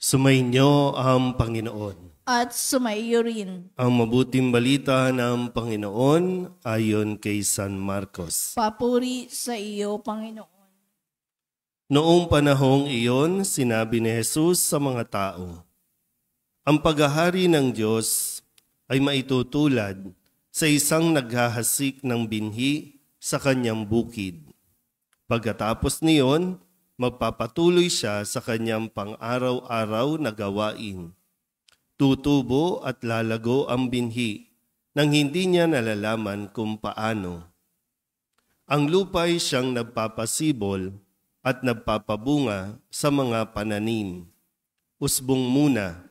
Sumainyo ang Panginoon. At sumaiyo rin. Ang mabuting balita ng Panginoon ayon kay San Marcos. Papuri sa iyo, Panginoon. Noong panahong iyon, sinabi ni Jesus sa mga tao, ang paghahari ng Diyos ay maitutulad sa isang naghahasik ng binhi sa kanyang bukid. Pagkatapos niyon, magpapatuloy siya sa kanyang pang-araw-araw na gawain. Tutubo at lalago ang binhi nang hindi niya nalalaman kung paano. Ang lupa ay siyang nagpapasibol at nagpapabunga sa mga pananim. Usbong muna,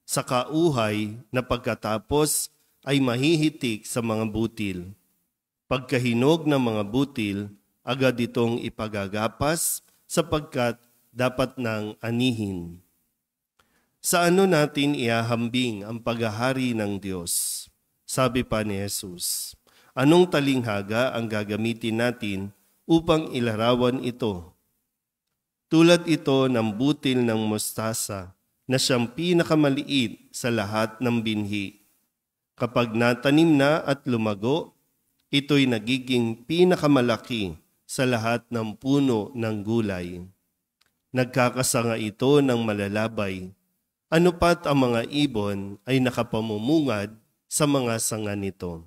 sa kauhay na pagkatapos ay mahihitik sa mga butil. Pagkahinog ng mga butil, agad itong ipagagapas sapagkat dapat nang anihin. Sa ano natin iahambing ang paghahari ng Diyos? Sabi pa ni Jesus, anong talinghaga ang gagamitin natin upang ilarawan ito? Tulad ito ng butil ng mustasa na siyang pinakamaliit sa lahat ng binhi. Kapag natanim na at lumago, ito'y nagiging pinakamalaki sa lahat ng puno ng gulay. Nagkakasanga ito ng malalabay. Ano pat ang mga ibon ay nakapamumungad sa mga sanga nito.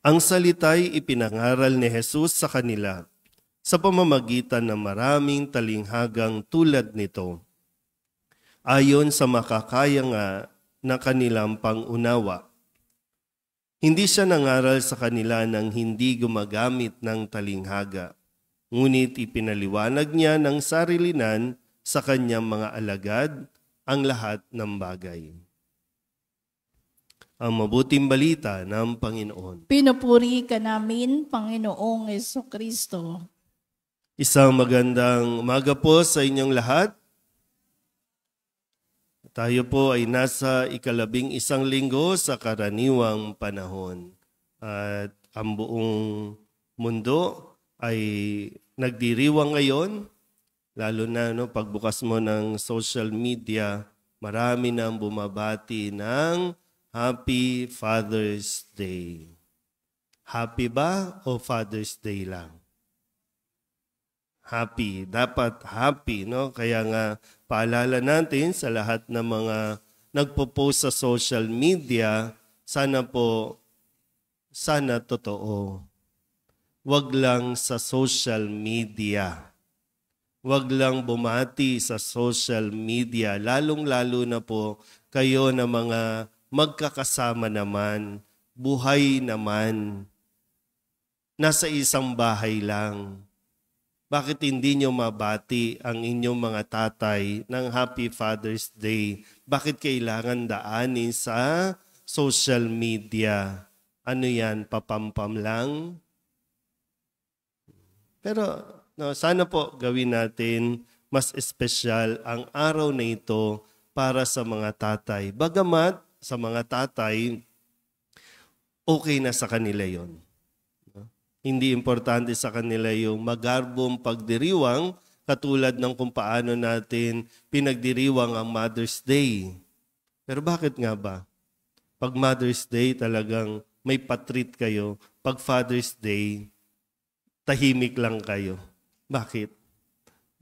Ang salita'y ipinangaral ni Jesus sa kanila sa pamamagitan ng maraming talinghagang tulad nito. Ayon sa makakaya nga na kanilang pangunawa. Hindi siya nangaral sa kanila ng hindi gumagamit ng talinghaga, ngunit ipinaliwanag niya ng sarilinan sa kanyang mga alagad ang lahat ng bagay. Ang mabuting balita ng Panginoon. Pinupuri ka namin, Panginoong Jesucristo. Isang magandang umaga po sa inyong lahat. Tayo po ay nasa 11 linggo sa karaniwang panahon. At ang buong mundo ay nagdiriwang ngayon. Lalo na pagbukas mo ng social media, marami nang bumabati ng Happy Father's Day. Happy ba o Father's Day lang? Happy. Dapat happy, no? Kaya nga, paalala natin sa lahat ng mga nagpo-post sa social media, sana totoo. Wag lang sa social media. Wag lang bumati sa social media. Lalong-lalo na po kayo na mga magkakasama naman, buhay naman, nasa isang bahay lang. Bakit hindi nyo mabati ang inyong mga tatay ng Happy Father's Day? Bakit kailangan daanin sa social media? Ano yan, papampam lang? Pero sana po gawin natin mas espesyal ang araw na ito para sa mga tatay. Bagamat sa mga tatay, okay na sa kanila yon. Hindi importante sa kanila yung magarbong pagdiriwang katulad ng kung paano natin pinagdiriwang ang Mother's Day. Pero bakit nga ba? Pag Mother's Day talagang may patreat kayo. Pag Father's Day, tahimik lang kayo. Bakit?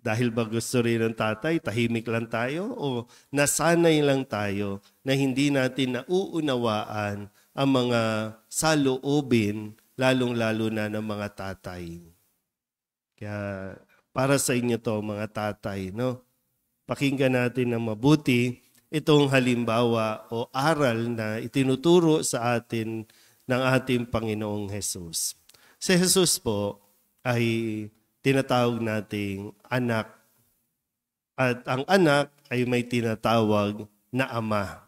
Dahil ba gusto rin ng tatay, tahimik lang tayo? O nasanay lang tayo na hindi natin nauunawaan ang mga saloobin lalong-lalo na ng mga tatay. Kaya para sa inyo to mga tatay, no? Pakinggan natin ng mabuti itong halimbawa o aral na itinuturo sa atin ng ating Panginoong Jesus. Si Jesus po ay tinatawag nating anak. At ang anak ay may tinatawag na ama.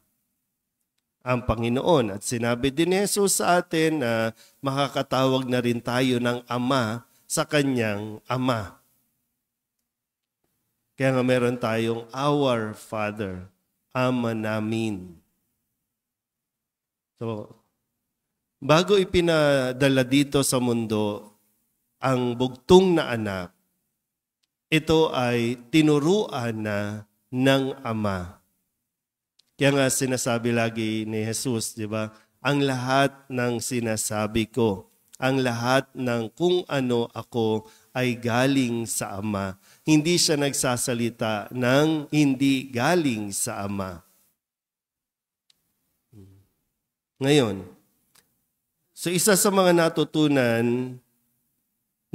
Ang Panginoon. At sinabi din ni Jesus sa atin na makakatawag na rin tayo ng ama sa kanyang ama. Kaya nga meron tayong Our Father, Ama namin. So, bago ipinadala dito sa mundo ang bugtong na anak, ito ay tinuruan na ng Ama. Kaya nga sinasabi lagi ni Jesus, di ba? Ang lahat ng sinasabi ko, ang lahat ng kung ano ako ay galing sa Ama. Hindi siya nagsasalita ng hindi galing sa Ama. Ngayon, so isa sa mga natutunan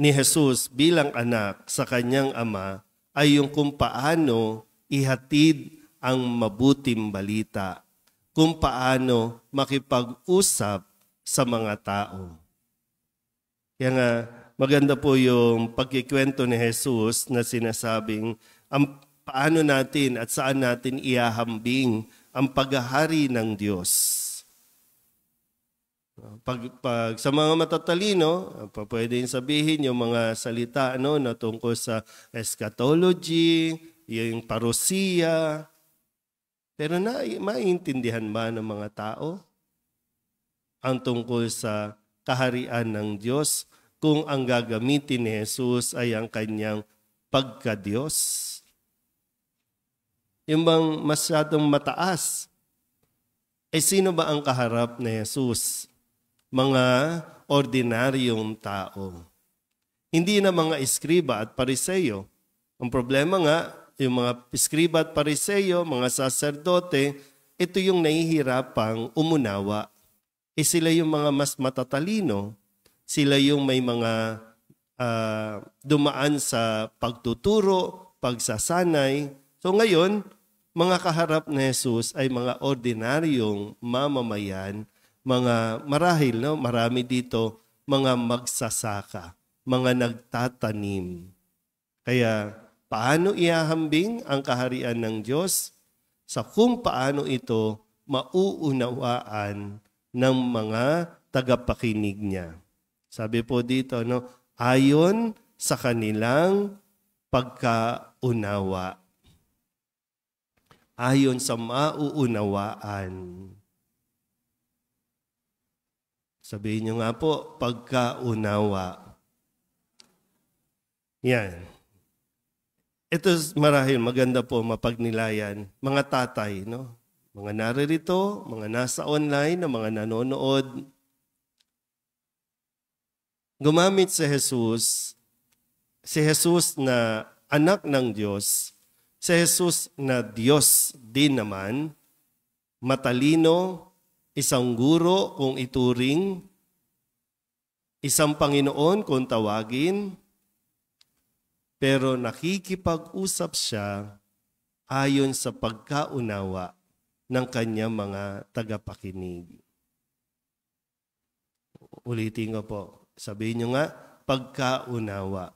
ni Jesus bilang anak sa kanyang Ama ay yung kung paano ihatid ang mabuting balita, kung paano makipag-usap sa mga tao. Kaya nga, maganda po yung pagkikwento ni Jesus na sinasabing paano natin at saan natin iahambing ang paghahari ng Diyos. Pag sa mga matatalino, pwedeng sabihin yung mga salita na tungkol sa eschatology, yung parousia. Pero maintindihan ba ng mga tao ang tungkol sa kaharian ng Diyos kung ang gagamitin ni Jesus ay ang kanyang pagka-Diyos? Yung bang masyadong mataas? Sino ba ang kaharap ni Jesus? Mga ordinaryong tao. Hindi na mga eskriba at pariseyo. Ang problema nga, yung mga eskriba at pariseyo, mga saserdote, ito yung nahihirapang umunawa. Sila yung mga mas matatalino. Sila yung may mga dumaan sa pagtuturo, pagsasanay. So ngayon, mga kaharap ni Jesus ay mga ordinaryong mamamayan, mga marahil, marami dito, mga magsasaka, mga nagtatanim. Kaya, paano iahambing ang kaharian ng Diyos? Sa kung paano ito mauunawaan ng mga tagapakinig niya. Sabi po dito, ayon sa kanilang pagkaunawa. Ayon sa mauunawaan. Sabihin nyo nga po, pagkaunawa. Yan. Ito marahil maganda po mapagnilayan. Mga tatay, mga naririto, mga nasa online, na mga nanonood. Gumamit si Jesus na anak ng Diyos, si Jesus na Diyos din naman, matalino, isang guro kung ituring, isang Panginoon kung tawagin, pero nakikipag-usap siya ayon sa pagkaunawa ng kanyang mga tagapakinig. Ulitin ko po. Sabihin nyo nga, pagkaunawa.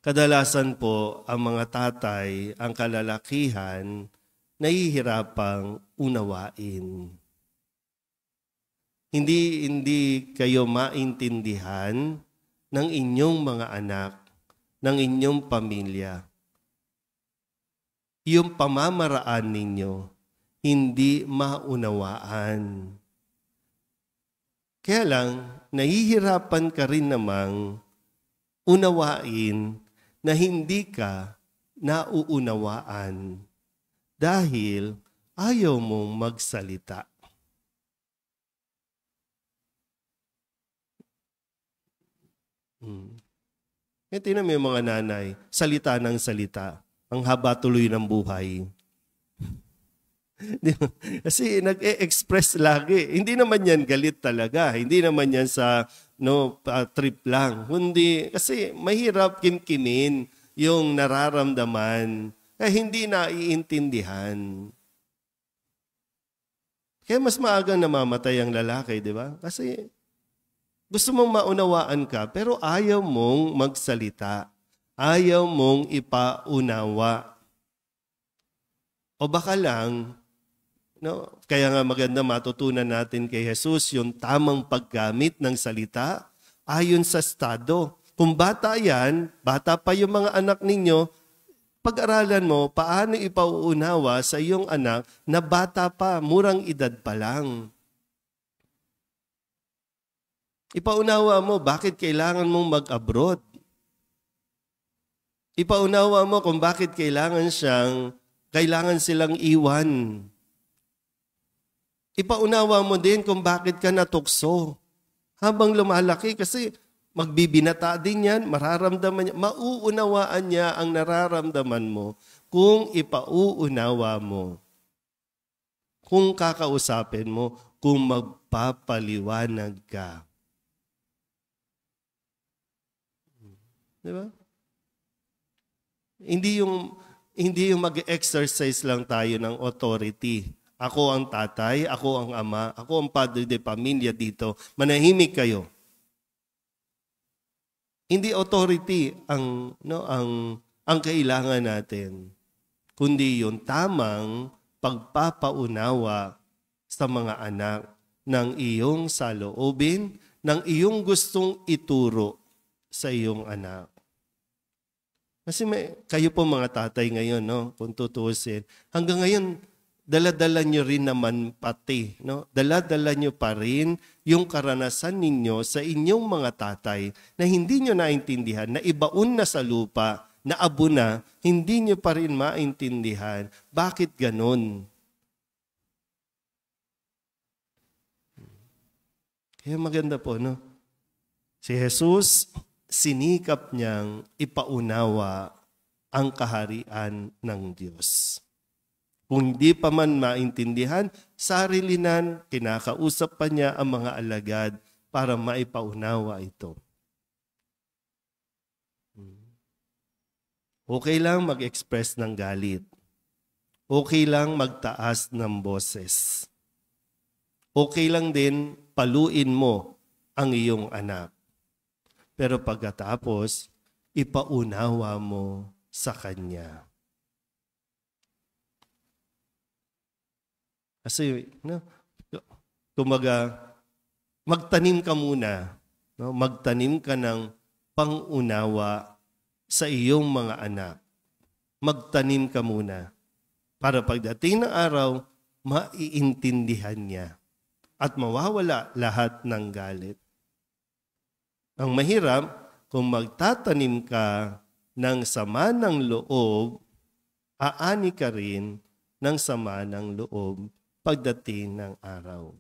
Kadalasan po, ang mga tatay, ang kalalakihan, nahihirapang unawain. Hindi kayo maintindihan ng inyong mga anak, ng inyong pamilya. Yung pamamaraan ninyo, hindi maunawaan. Kaya lang, nahihirapan ka rin namang unawain na hindi ka nauunawaan dahil ayaw mong magsalita. Tingnan mo yung mga nanay, salita ng salita, ang haba tuloy ng buhay. Kasi nag-e-express lagi. Hindi naman yan galit talaga. Hindi naman yan sa trip lang. Kundi kasi mahirap kimkimin yung nararamdaman. Hindi naiintindihan. Kaya mas maagang namamatay ang lalaki, di ba? Kasi gusto mong maunawaan ka, pero ayaw mong magsalita. Ayaw mong ipaunawa. O baka lang, kaya nga maganda matutunan natin kay Jesus yung tamang paggamit ng salita ayon sa estado. Kung bata yan, bata pa yung mga anak ninyo, pag-aralan mo paano ipauunawa sa iyong anak na bata pa, murang edad pa lang. Ipaunawa mo bakit kailangan mong mag-abroad. Ipaunawa mo kung bakit kailangan silang iwan. Ipaunawa mo din kung bakit ka natukso. Habang lumalaki, kasi magbibinata din yan, mararamdaman niya, mauunawaan niya ang nararamdaman mo kung ipauunawa mo. Kung kakausapin mo, kung magpapaliwanag ka. Di ba? Hindi yung mag-exercise lang tayo ng authority. Ako ang tatay, ako ang ama, ako ang padre de pamilya dito. Manahimik kayo. Hindi authority ang kailangan natin, kundi yung tamang pagpapaunawa sa mga anak ng iyong saloobin, ng iyong gustong ituro sa iyong anak. Kasi kayo po mga tatay ngayon, no, kung tutusin, hanggang ngayon, dala-dala nyo rin naman pati, no? Dala-dala nyo pa rin yung karanasan ninyo sa inyong mga tatay na hindi nyo naintindihan, na ibaon na sa lupa, na abo na, hindi nyo pa rin maintindihan. Bakit ganon? Kaya maganda po, no? Si Jesus, sinikap niyang ipaunawa ang kaharian ng Diyos. Kung hindi pa man maintindihan, sarilinan, kinakausap pa niya ang mga alagad para maipaunawa ito. Okay lang mag-express ng galit. Okay lang magtaas ng boses. Okay lang din paluin mo ang iyong anak. Pero pagkatapos, ipaunawa mo sa kanya. Kasi, no, kumaga, magtanim ka muna. No? Magtanim ka ng pangunawa sa iyong mga anak. Magtanim ka muna. Para pagdating ng araw, maiintindihan niya. At mawawala lahat ng galit. Ang mahirap, kung magtatanim ka ng sama ng loob, aani ka rin ng sama ng loob pagdating ng araw.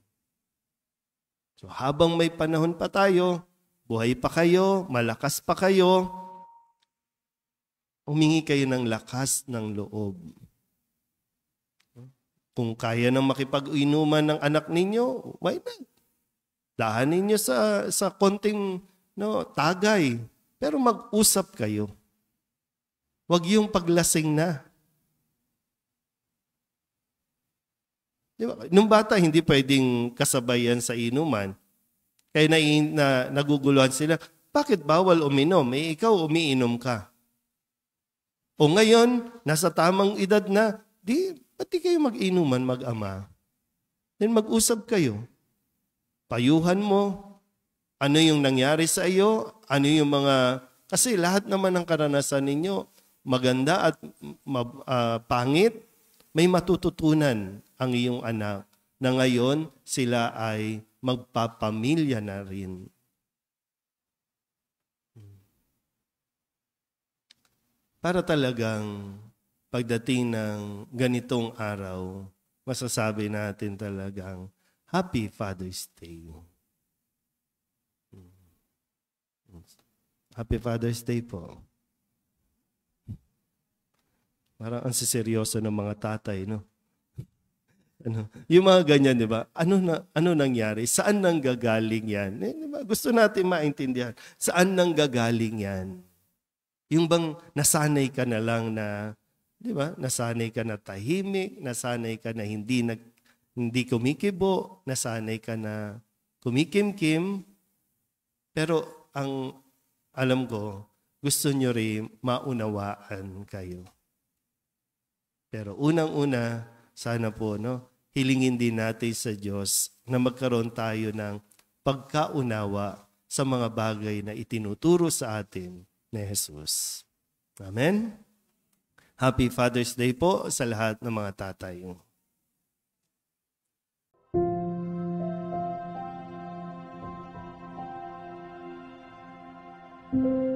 So habang may panahon pa tayo, buhay pa kayo, malakas pa kayo, humingi kayo ng lakas ng loob. Kung kaya nang makipag-inuman ng anak ninyo, why not? Dahan ninyo sa konting tagay, pero mag-usap kayo. Huwag yung paglasing na. Diba? Nung bata, hindi pwedeng kasabayan sa inuman. Kaya naguguluhan sila, bakit bawal uminom? Ikaw umiinom ka. O ngayon, nasa tamang edad na, pati kayo mag-inuman, mag-ama. Then mag-usap kayo. Payuhan mo, ano yung nangyari sa iyo, ano yung kasi lahat naman ng karanasan ninyo, maganda at pangit, may matututunan ang iyong anak na ngayon sila ay magpapamilya na rin. Para talagang pagdating ng ganitong araw, masasabi natin talagang Happy Father's Day. Happy Father's Day po. Parang ang siseryoso ng mga tatay, no? Yung mga ganyan, di ba? Ano nangyari? Saan nanggagaling yan? Diba? Gusto natin maintindihan. Saan nanggagaling yan? Yung bang nasanay ka na lang na, di ba? Nasanay ka na tahimik, nasanay ka na hindi kumikibo, nasanay ka na kumikimkim. Pero alam ko, gusto nyo rin maunawaan kayo. Pero unang-una, sana po, hilingin din natin sa Diyos na magkaroon tayo ng pagkaunawa sa mga bagay na itinuturo sa atin ni Jesus. Amen? Happy Father's Day po sa lahat ng mga tatay. Thank you.